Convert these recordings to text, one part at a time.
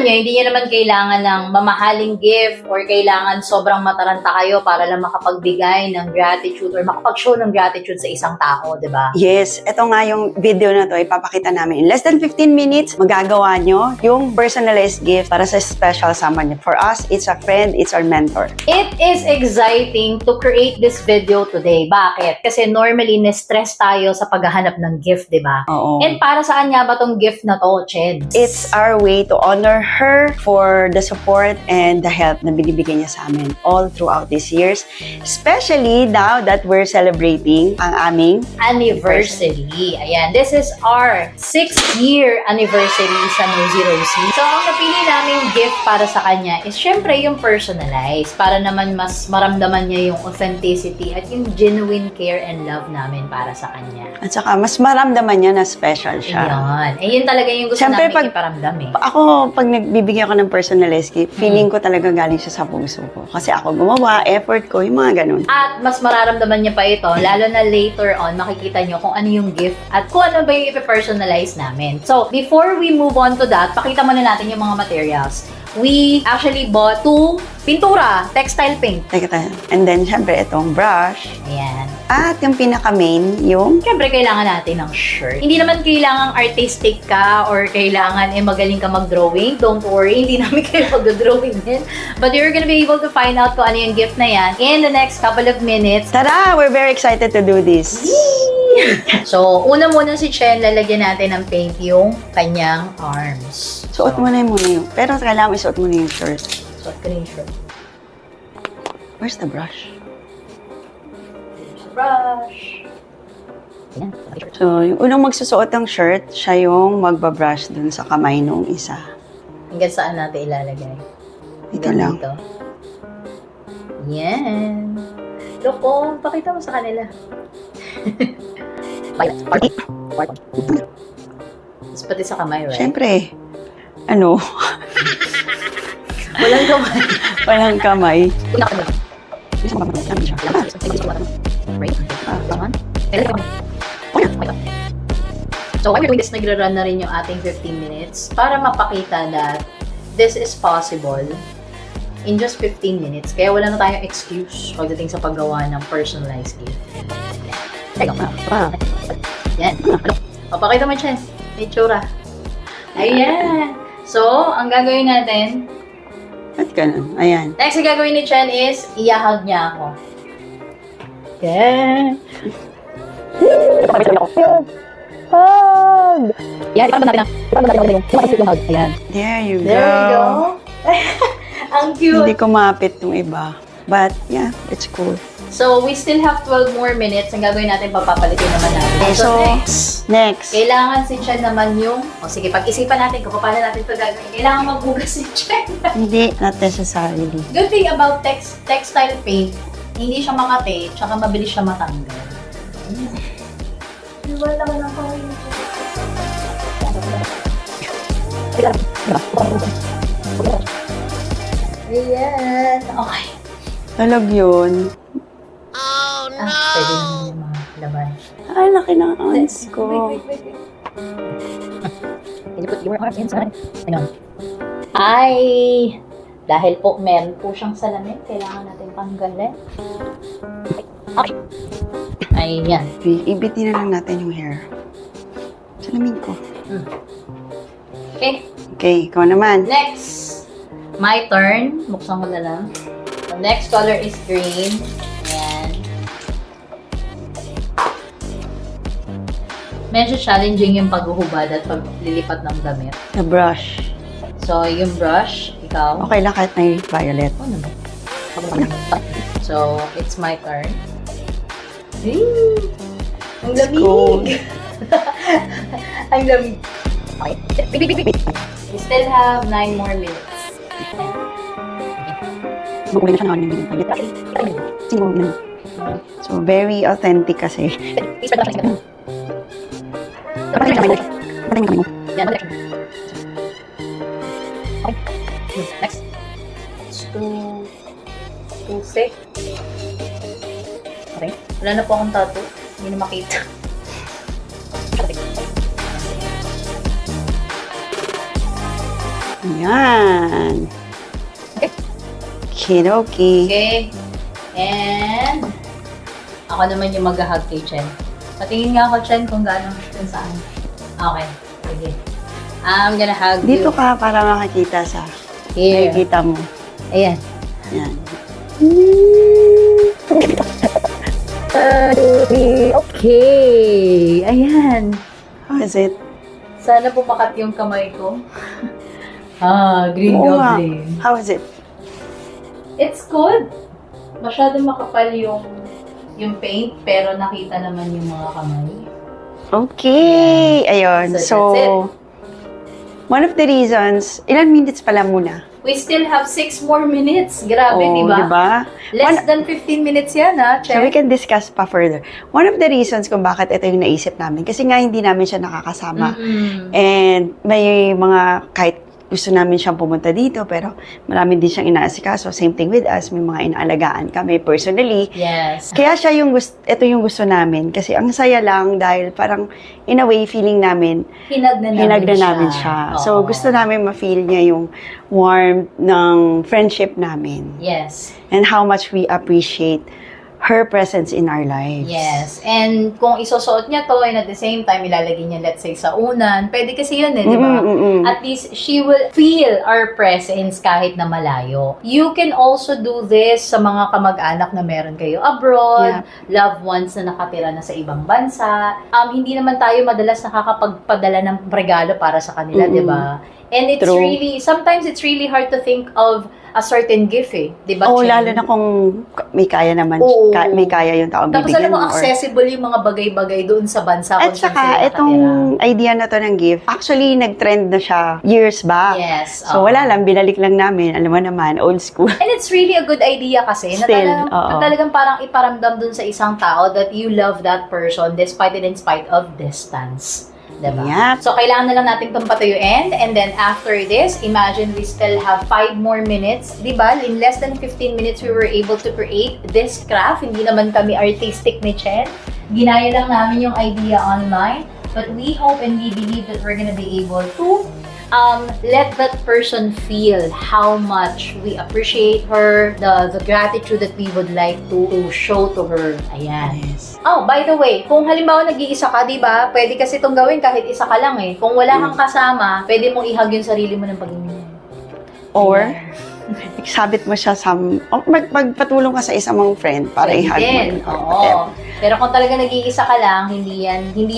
alam niyo, hindi niyo naman kailangan ng mamahaling gift or kailangan sobrang mataranta kayo para lang makapagbigay ng gratitude or makapag-show ng gratitude sa isang tao, di ba? Yes, ito nga yung video na to, ipapakita namin. In less than 15 minutes, magagawa nyo yung personalized gift para sa special someone. For us, it's a friend, it's our mentor. It is exciting to create this video today. Bakit? Kasi normally, na-stress tayo sa paghahanap ng gift, di ba? Oo. And para saan nga ba tong gift na to, Chen? It's our way to honor her for the support and the help na binibigay niya sa amin all throughout these years. Especially now that we're celebrating ang aming Anniversary. Ayan, this is our 6th-year anniversary sa Nosy Rosie. So, ang napili namin gift para sa kanya is syempre yung personalized para naman mas maramdaman niya yung authenticity at yung genuine care and love namin para sa kanya. At saka, mas maramdaman niya na special siya. Ayan. Eh, yun talaga yung gusto Siyempre, namin iparamdam eh. Ako, pag nagbibigyan ako ng personalized gift, feeling ko talaga galing siya sa puso ko. Kasi ako gumawa, effort ko, yung mga ganun. At mas mararamdaman niya pa ito, lalo na later on, makikita niyo kung ano yung gift at kung ano ba yung ipipersonalize namin. So, before we move on to that, pakita muna natin yung mga materials. We actually bought 2 pintura, textile paint. Teka tayo. And then, syempre, itong brush. Ayan. At yung pinaka-main, yung Siyempre, kailangan natin ng shirt. Hindi naman kailangang artistic ka or kailangan magaling ka mag-drawing. Don't worry, hindi namin kayo mag-drawing din. But you're gonna be able to find out kung ano yung gift na yan in the next couple of minutes. Tada! We're very excited to do this. So, una muna si Chen, lalagyan natin ng paint yung kanyang arms. Suot mo na muna yung... Pero kailangan isuot mo na yung shirt. Suot ko na yung shirt. Where's the brush? There's the brush. Ayan, So, yung unang magsusuot ng shirt, siya yung magbabrush dun sa kamay nung isa. hanggang saan natin ilalagay? Dito Hanggang lang. Dito. Yan. Loko, pakita mo sa kanila. Party. Tapos pati sa kamay, right? Siyempre, ano, Walang kamay. walang kamay. So, while we're doing this, nagra-run na rin yung ating 15 minutes para mapakita that this is possible in just 15 minutes. Kaya wala na tayong excuse pagdating sa paggawa ng personalized gift. Yan. Papakita mo, Chen. May tsura. Ayan. So, ang gagawin natin, At ganun. Ayan. next na gagawin ni Chen is, iyahag niya ako. Okay. Hug! Yan, ipagod natin yung hug. Ayan. There you There we go. Ang Hindi cute. ko mapit yung iba. But, yeah, it's cool. So, we still have 12 more minutes. Ang gagawin natin, papapalitin naman natin. Okay, so, next. Kailangan si Chen naman yung... O sige, pag-isipan natin kung paano natin ito gagawin. Kailangan magbugas si Chen. Hindi, not necessarily. Good thing about textile paint, hindi siya makate, tsaka mabilis siya matanggal. Wala ka lang kawin. Ayan. Okay. Talag yun. Pwede naman yung mga laban. Ay, laki ng hands ko. Wait. Can you put your arms inside? Hang on. Ay! Dahil po meron po siyang salamin, kailangan natin tanggalin. Okay. Ayan. Ibitin na lang natin yung hair. Salamin ko. Okay. Okay, ikaw naman. Next, my turn. Buksan ko na lang. The next color is green. Ayan. Medyo challenging yung paghuhubad at paglilipat ng damit. The brush. So, yung brush, ikaw. Okay lang kahit may violet. Ano ba? So, it's my turn. Eee! Ang cold. lamig! Ang lamig. Okay. We still have 9 more minutes. Makulay na siya na yung Sino mo naman? So, very authentic kasi. Please spread the brush. Patay mo. Yan, other direction. Okay. Next. It's too thick. Okay. Wala na po akong tattoo. Hindi na makita. Yan. Okay. Okay. And, ako naman yung mag-hug kay Chen. Patingin nga ako, Chen, kung gaano kung saan. Okay. Sige. I'm gonna hug you. Dito ka para makakita sa Here. nakikita mo. Ayan. Yan. Okay. Ayan. How is it? Sana pumakat yung kamay ko. Green Oo nga. goblin. How is it? It's good. Masyadong makapal yung paint, pero nakita naman yung mga kamay. Okay. Ayun. So, So, that's one of the reasons, ilan minutes pala muna? We still have 6 more minutes. Grabe, di ba? Diba? Less than 15 minutes yan, ha, So, we Che? can discuss pa further. One of the reasons kung bakit ito yung naisip namin, kasi nga hindi namin siya nakakasama. Mm-mm. And may mga, kahit gusto namin siyang pumunta dito, pero marami din siyang inaasikaso. Same thing with us, may mga inaalagaan kami personally. Yes. Kaya siya yung ito yung gusto namin. Kasi ang saya lang dahil parang, in a way, feeling namin, Hinag na namin siya. So, Oo. gusto namin ma-feel niya yung warmth ng friendship namin. Yes. And how much we appreciate her presence in our lives. Yes. And kung isusuot niya to and at the same time ilalagay niya, let's say, sa unan, pwede kasi yun di ba? At least she will feel our presence kahit na malayo. You can also do this sa mga kamag-anak na meron kayo abroad, loved ones na nakatira na sa ibang bansa. Hindi naman tayo madalas nakakapagpadala ng regalo para sa kanila, di ba? And it's True. sometimes it's really hard to think of a certain gift di ba? Oo, Chen? lalo na kung may kaya naman, Oo. may kaya yung taong Tapos bibigyan alam mo, mo. accessible yung mga bagay-bagay doon sa bansa At kung saan saka, sila itong nakatira. idea na to ng gift, actually, nag-trend na siya years back. Yes. So, wala lang, binalik lang namin. Alam mo naman, old school. And it's really a good idea kasi na Still, talagang, oo. na talagang parang iparamdam dun sa isang tao that you love that person despite and in spite of distance. Diba? Yep. So, kailangan na lang natin itong patuyuin. And then, after this, imagine we still have 5 more minutes. Diba? In less than 15 minutes, we were able to create this craft. Hindi naman kami artistic ni Chen. Ginaya lang namin yung idea online. But we hope and we believe that we're gonna be able to let that person feel how much we appreciate her, the gratitude that we would like to show to her. Ayan. Yes. Oh, by the way, kung halimbawa nag-iisa ka, di ba? Pwede kasi itong gawin kahit isa ka lang eh. Kung wala kang kasama, pwede mong ihag yung sarili mo ng pag-ibig. Or, sabit mo siya sa, magpatulong ka sa isang mong friend para Pwede i-hug din. mo. Oo. Pero kung talaga nag-iisa ka lang, hindi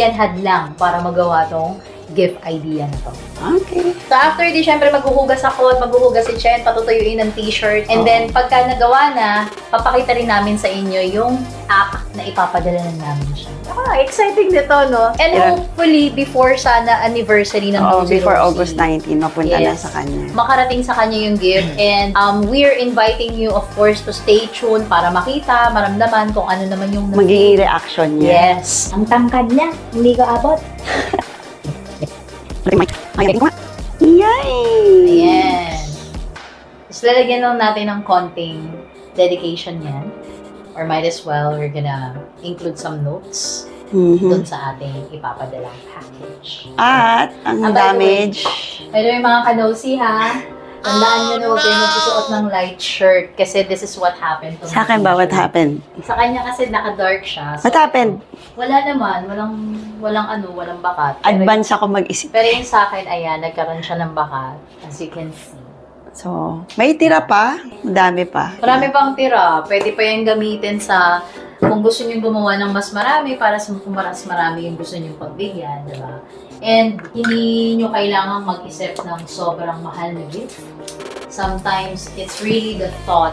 yan hadlang para magawa tong gift idea na to. Okay. So after di, syempre maghuhugas ako at maghuhugas si Chen, patutuyuin ng t-shirt. And then pagka nagawa na, papakita rin namin sa inyo yung app na ipapadala na namin siya. Exciting nito, no? And Yeah. hopefully, before sana anniversary ng Oo, Nosy before Rosie, August 19, mapunta na Yes. sa kanya. makarating sa kanya yung gift. And we're inviting you, of course, to stay tuned para makita, maramdaman kung ano naman yung Magiging reaction niya. Yes. Ang tangkad niya, hindi ko abot. Yay! Ayan. Tapos lalagyan lang natin ng konting dedication yan. Or might as well, we're gonna include some notes dun sa ating ipapadalang package. At, ang by the way, damage. Pero yung mga kanosi ha, tandaan nyo na huwag kayo magsusuot ng light shirt kasi this is what happened to Sa akin ba, what happened? Sa kanya kasi naka-dark siya. So, What happened? wala naman, walang bakat. Advance ako mag-isip. Pero yung sa akin, ayan, nagkaroon siya ng bakat, as you can see. So, may tira pa. Madami pa. Marami pang tira. Pwede pa yung gamitin sa, kung gusto nyo gumawa ng mas marami, para sa mas marami yung gusto nyo pagbigyan, di ba? And hindi nyo kailangan mag-isip ng sobrang mahal na gift. Sometimes, it's really the thought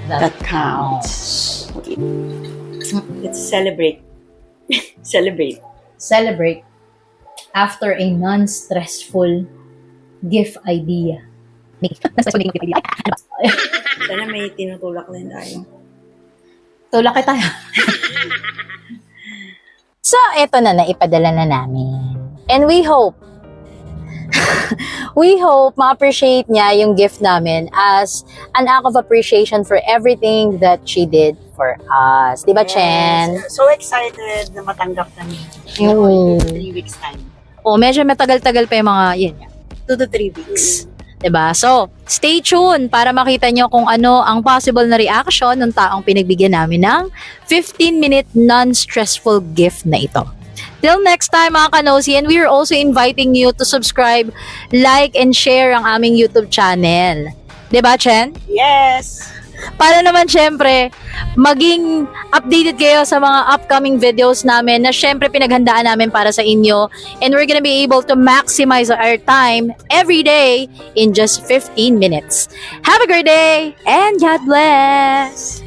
that counts. Let's celebrate. Celebrate. Celebrate after a non-stressful gift idea. Sana may tinutulak din tayo. Tulak kita. So, eto na, naipadala na namin. And we hope ma-appreciate niya yung gift namin as an act of appreciation for everything that she did for us. Diba, Chen? So excited na matanggap namin. Oo. 2 to 3 weeks time. O, medyo matagal-tagal pa yung mga, yun, 2 to 3 weeks. 'Diba? So, stay tuned para makita nyo kung ano ang possible na reaction ng taong pinagbigyan namin ng 15-minute non-stressful gift na ito. Till next time mga kanosi, and we are also inviting you to subscribe, like, and share ang aming YouTube channel. 'Di ba, Chen? Yes! Para naman syempre, maging updated kayo sa mga upcoming videos namin na syempre pinaghandaan namin para sa inyo. And we're gonna be able to maximize our time every day in just 15 minutes. Have a great day and God bless!